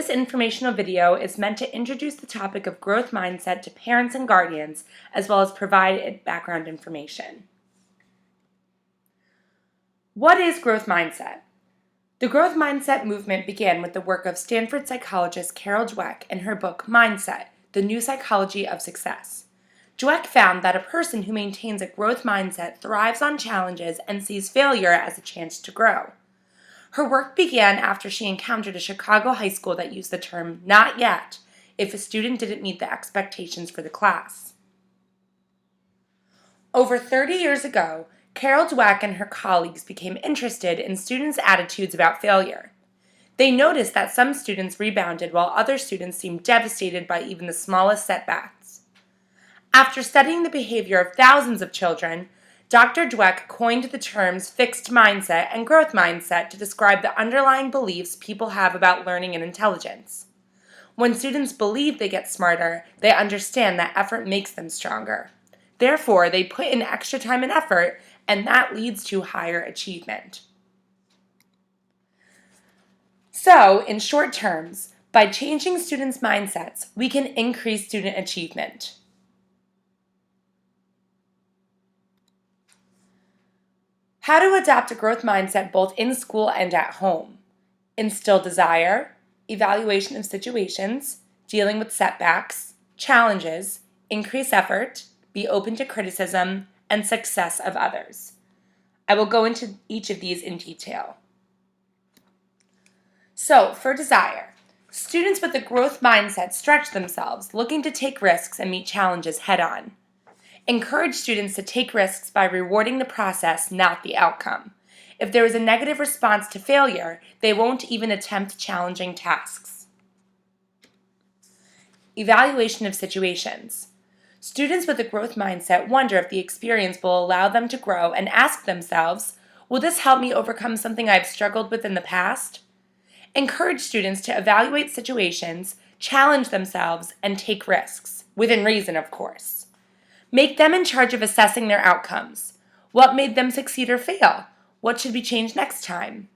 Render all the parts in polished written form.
This informational video is meant to introduce the topic of growth mindset to parents and guardians, as well as provide background information. What is growth mindset? The growth mindset movement began with the work of Stanford psychologist Carol Dweck in her book Mindset: The New Psychology of Success. Dweck found that a person who maintains a growth mindset thrives on challenges and sees failure as a chance to grow. Her work began after she encountered a Chicago high school that used the term "not yet" if a student didn't meet the expectations for the class. Over 30 years ago, Carol Dweck and her colleagues became interested in students' attitudes about failure. They noticed that some students rebounded while other students seemed devastated by even the smallest setbacks. After studying the behavior of thousands of children, Dr. Dweck coined the terms fixed mindset and growth mindset to describe the underlying beliefs people have about learning and intelligence. When students believe they get smarter, they understand that effort makes them stronger. Therefore, they put in extra time and effort, and that leads to higher achievement. So, in short terms, by changing students' mindsets, we can increase student achievement. How to adopt a growth mindset both in school and at home. Instill desire, evaluation of situations, dealing with setbacks, challenges, increase effort, be open to criticism, and success of others. I will go into each of these in detail. So, for desire, students with a growth mindset stretch themselves, looking to take risks and meet challenges head-on. Encourage students to take risks by rewarding the process, not the outcome. If there is a negative response to failure, they won't even attempt challenging tasks. Evaluation of situations. Students with a growth mindset wonder if the experience will allow them to grow and ask themselves, will this help me overcome something I've struggled with in the past? Encourage students to evaluate situations, challenge themselves, and take risks, within reason, of course. Make them in charge of assessing their outcomes. What made them succeed or fail? What should be changed next time?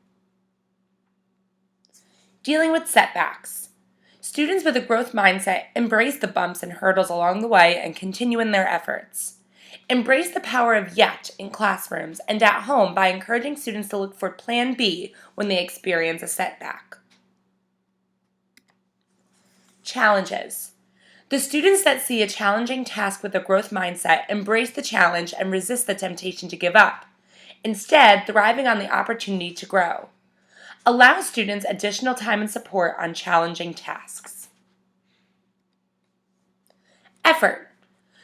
Dealing with setbacks. Students with a growth mindset embrace the bumps and hurdles along the way and continue in their efforts. Embrace the power of yet in classrooms and at home by encouraging students to look for Plan B when they experience a setback. Challenges. The students that see a challenging task with a growth mindset embrace the challenge and resist the temptation to give up, instead thriving on the opportunity to grow. Allow students additional time and support on challenging tasks. Effort.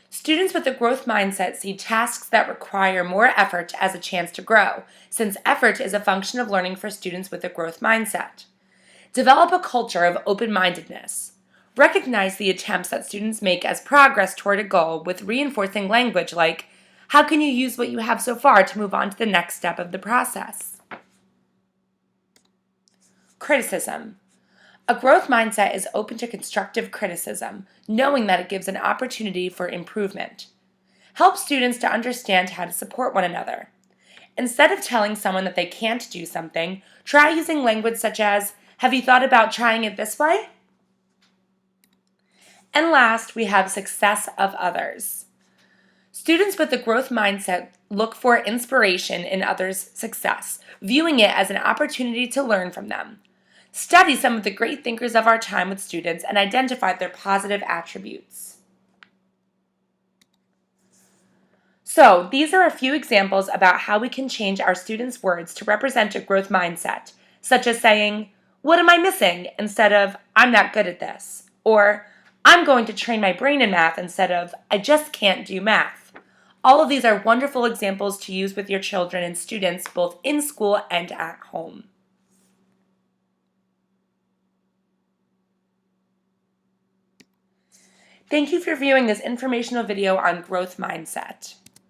Students with a growth mindset see tasks that require more effort as a chance to grow, since effort is a function of learning for students with a growth mindset. Develop a culture of open-mindedness. Recognize the attempts that students make as progress toward a goal with reinforcing language like, how can you use what you have so far to move on to the next step of the process? Criticism. A growth mindset is open to constructive criticism, knowing that it gives an opportunity for improvement. Help students to understand how to support one another. Instead of telling someone that they can't do something, try using language such as, have you thought about trying it this way? And last, we have success of others. Students with a growth mindset look for inspiration in others' success, viewing it as an opportunity to learn from them. Study some of the great thinkers of our time with students and identify their positive attributes. So, these are a few examples about how we can change our students' words to represent a growth mindset, such as saying, what am I missing? Instead of, I'm not good at this, or I'm going to train my brain in math instead of, I just can't do math. All of these are wonderful examples to use with your children and students both in school and at home. Thank you for viewing this informational video on growth mindset.